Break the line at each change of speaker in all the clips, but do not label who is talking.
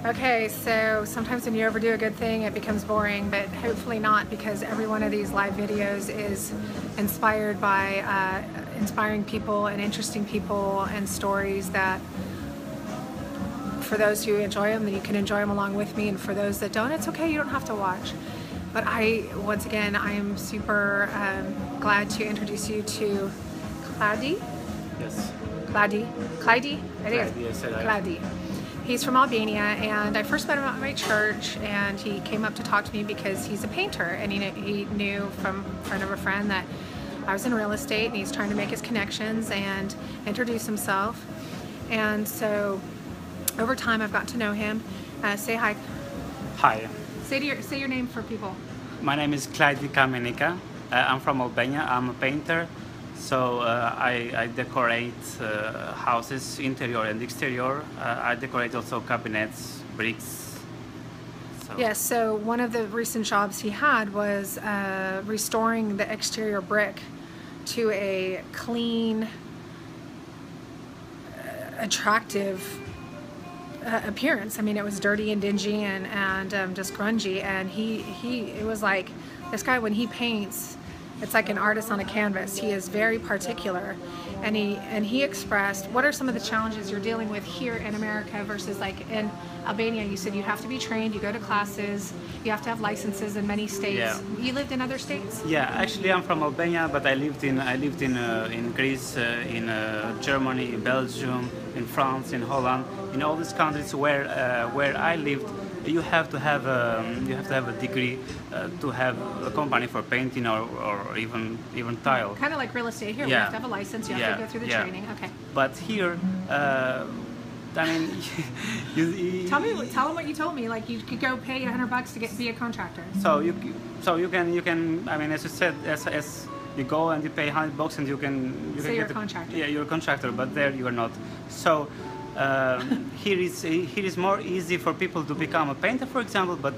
Okay, so sometimes when you overdo a good thing, it becomes boring, but hopefully not, because every one of these live videos is inspired by inspiring people and interesting people and stories that, for those who enjoy them, then you can enjoy them along with me, and for those that don't, it's okay, you don't have to watch. But once again, I am super glad to introduce you to Klajdi.
Yes.
Klajdi? Klajdi?
Klajdi.
He's from Albania, and I first met him at my church, and he came up to talk to me because he's a painter, and he knew from a friend of a friend that I was in real estate, and he's trying to make his connections and introduce himself. And so over time I've got to know him. Say hi.
Hi.
Say your name for people.
My name is Klajdi Kamenica. I'm from Albania. I'm a painter. So I decorate houses, interior and exterior. I decorate also cabinets, bricks. So.
Yes, so one of the recent jobs he had was restoring the exterior brick to a clean, attractive appearance. I mean, it was dirty and dingy and just grungy, and it was like, this guy, when he paints, it's like an artist on a canvas. He is very particular, and he expressed, what are some of the challenges you're dealing with here in America versus like in Albania? You said you have to be trained, you go to classes, you have to have licenses in many states.
Yeah.
You lived in other states?
Yeah, actually I'm from Albania, but I lived in Greece, in Germany, Belgium, in France, in Holland, in all these countries where I lived. You have to have a degree to have a company for painting or even tile.
Kind of like real estate here. Yeah. We have to have a license. You have to go through the training. Okay.
But here, I mean,
tell them what you told me. Like, you could go pay $100 to be a contractor.
So you can. I mean, as you said, as you go and you pay $100 and you can
you're a contractor.
Yeah, you're a contractor, but there you are not. So. Here is more easy for people to become a painter, for example, but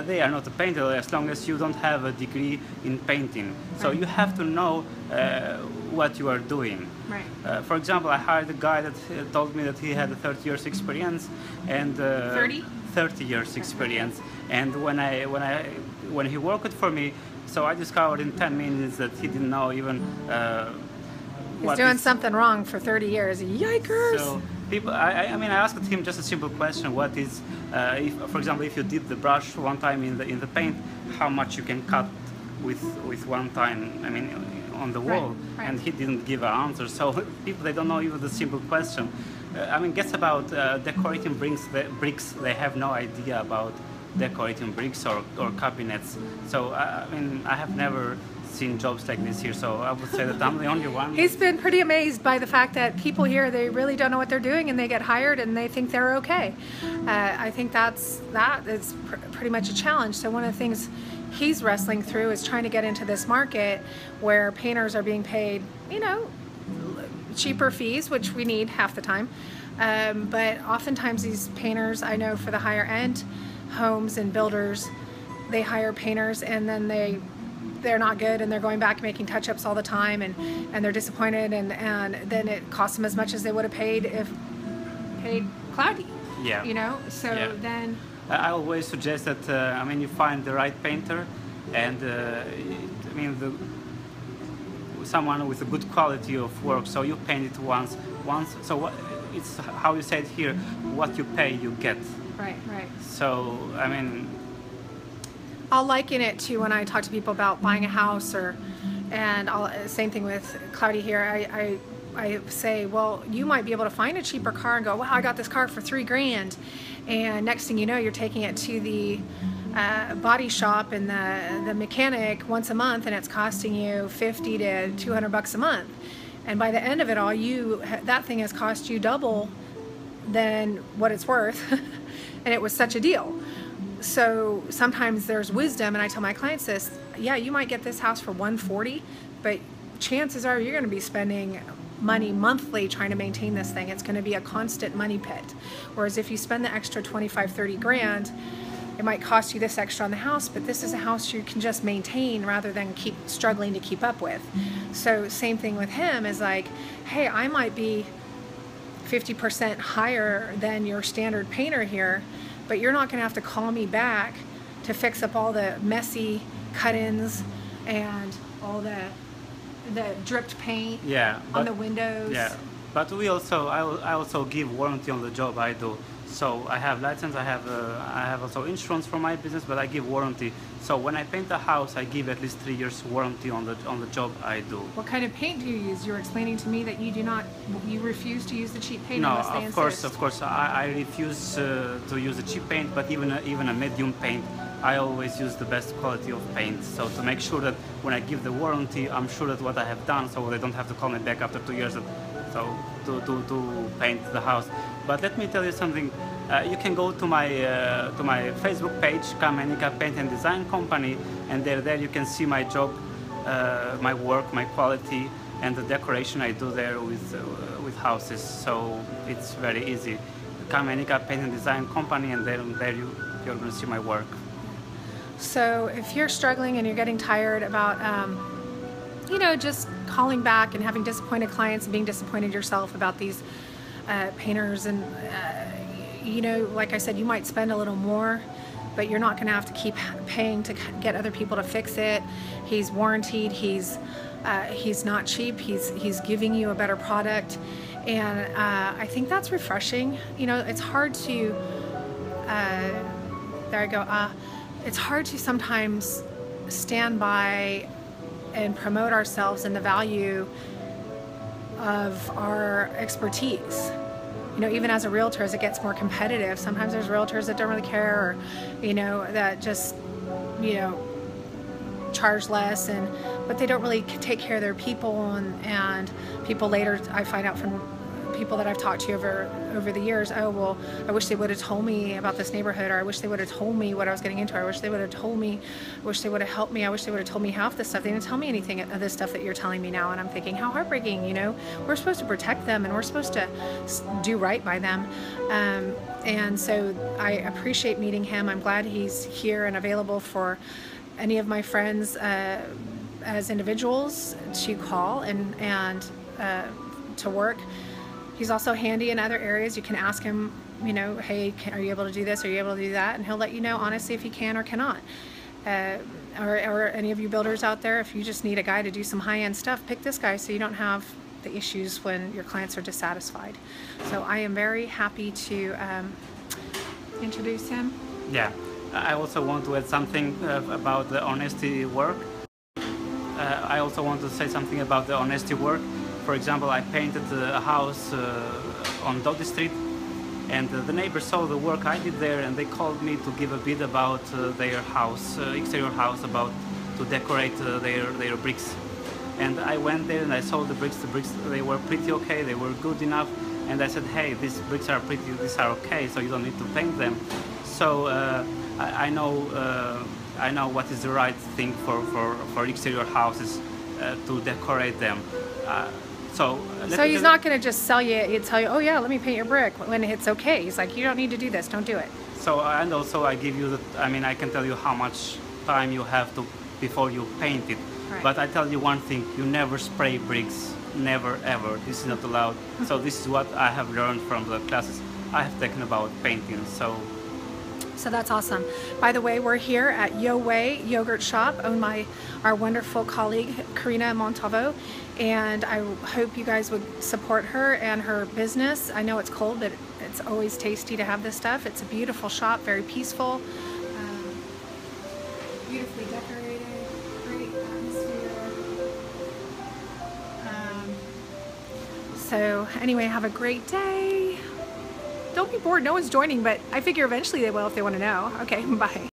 they are not a painter as long as you don't have a degree in painting. Right. So you have to know what you are doing.
Right.
For example, I hired a guy that told me that he had 30 years experience and 30 years experience. And when he worked for me, so I discovered in 10 minutes that he didn't know even.
He's doing something wrong for 30 years. Yikers!
So, I mean, I asked him just a simple question: what is, if, for example, if you dip the brush one time in the paint, how much you can cut with one time? I mean, on the wall.
Right.
And he didn't give an answer. So people, they don't know even the simple question. I mean, guess about decorating bricks. They have no idea about decorating bricks or cabinets. So I mean, I have never seen jobs like this here, so I would say that I'm the only one.
He's been pretty amazed by the fact that people here, they really don't know what they're doing, and they get hired and they think they're okay. I think that is pretty much a challenge. So one of the things he's wrestling through is trying to get into this market where painters are being paid, you know, cheaper fees, which we need half the time. But oftentimes these painters, I know for the higher end homes and builders, they hire painters and then they're not good, and they're going back making touch-ups all the time, and they're disappointed, and then it costs them as much as they would have paid Klajdi.
Yeah.
You know, so yeah. Then
I always suggest that I mean, you find the right painter, and I mean someone with a good quality of work. So you paint it once. So it's how you said here: what you pay, you get.
Right.
So I mean,
I'll liken it to when I talk to people about buying a house, same thing with Klajdi here. I say, well, you might be able to find a cheaper car and go, wow, I got this car for $3 grand, and next thing you know, you're taking it to the body shop and the mechanic once a month, and it's costing you $50 to $200 a month. And by the end of it all, that thing has cost you double than what it's worth, and it was such a deal. So sometimes there's wisdom, and I tell my clients this: yeah, you might get this house for $140, but chances are you're going to be spending money monthly trying to maintain this thing. It's going to be a constant money pit. Whereas if you spend the extra 25, 30 grand, it might cost you this extra on the house, but this is a house you can just maintain rather than keep struggling to keep up with. So same thing with him, is like, hey, I might be 50% higher than your standard painter here, but you're not going to have to call me back to fix up all the messy cut-ins and all the dripped paint on the windows.
Yeah, but I also give warranty on the job I do. So I have license, I have also insurance for my business, but I give warranty. So when I paint a house, I give at least 3 years warranty on the job I do.
What kind of paint do you use? You were explaining to me that you refuse to use the cheap paint
No,
unless they insist.
of course, I refuse to use a cheap paint, but even a medium paint, I always use the best quality of paint. So to make sure that when I give the warranty, I'm sure that what I have done, so they don't have to call me back after 2 years. So to paint the house. But let me tell you something. You can go to my Facebook page, Kamenica Paint and Design Company, and there you can see my job, my work, my quality, and the decoration I do there with houses. So it's very easy. Kamenica Paint and Design Company, and there you're going to see my work.
So if you're struggling and you're getting tired about you know, just calling back and having disappointed clients and being disappointed yourself about these painters, and you know, like I said, you might spend a little more, but you're not going to have to keep paying to get other people to fix it. He's warranted. He's not cheap. He's giving you a better product, and I think that's refreshing. You know, it's hard to there I go. It's hard to sometimes stand by and promote ourselves and the value of our expertise. You know, even as a realtor, as it gets more competitive, sometimes there's realtors that don't really care, or, you know, that just, you know, charge less, but they don't really take care of their people, and people later, I find out from people that I've talked to over the years, oh, well, I wish they would have told me about this neighborhood, or I wish they would have told me what I was getting into, or I wish they would have told me, I wish they would have helped me, I wish they would have told me half this stuff. They didn't tell me anything of this stuff that you're telling me now, and I'm thinking, how heartbreaking. You know, we're supposed to protect them, and we're supposed to do right by them, and so I appreciate meeting him. I'm glad he's here and available for any of my friends as individuals to call and to work. He's also handy in other areas. You can ask him, you know, hey, are you able to do this? Are you able to do that? And he'll let you know honestly if he can or cannot. Or any of you builders out there, if you just need a guy to do some high-end stuff, pick this guy so you don't have the issues when your clients are dissatisfied. So I am very happy to introduce him.
Yeah, I also want to add something about the honesty work. I also want to say something about the honesty work. For example, I painted a house on Doddy Street, and the neighbors saw the work I did there, and they called me to give a bid about their house, exterior house, about to decorate their bricks. And I went there and I saw the bricks. They were pretty okay. They were good enough. And I said, hey, these bricks are pretty. These are okay. So you don't need to paint them. So I know what is the right thing for exterior houses to decorate them. So
he's not going to just sell you. He'd tell you, oh yeah, let me paint your brick when it's okay. He's like, you don't need to do this. Don't do it.
So, and also I give you the. I mean, I can tell you how much time you have to before you paint it.
Right.
But I tell you one thing: you never spray bricks. Never ever. This is not allowed. So this is what I have learned from the classes I have taken about painting.
So that's awesome. By the way, we're here at Yo Way Yogurt Shop, owned by our wonderful colleague, Karina Montalvo. And I hope you guys would support her and her business. I know it's cold, but it's always tasty to have this stuff. It's a beautiful shop, very peaceful, beautifully decorated, great atmosphere. So anyway, have a great day. Don't be bored, no one's joining, but I figure eventually they will if they want to know. Okay, bye.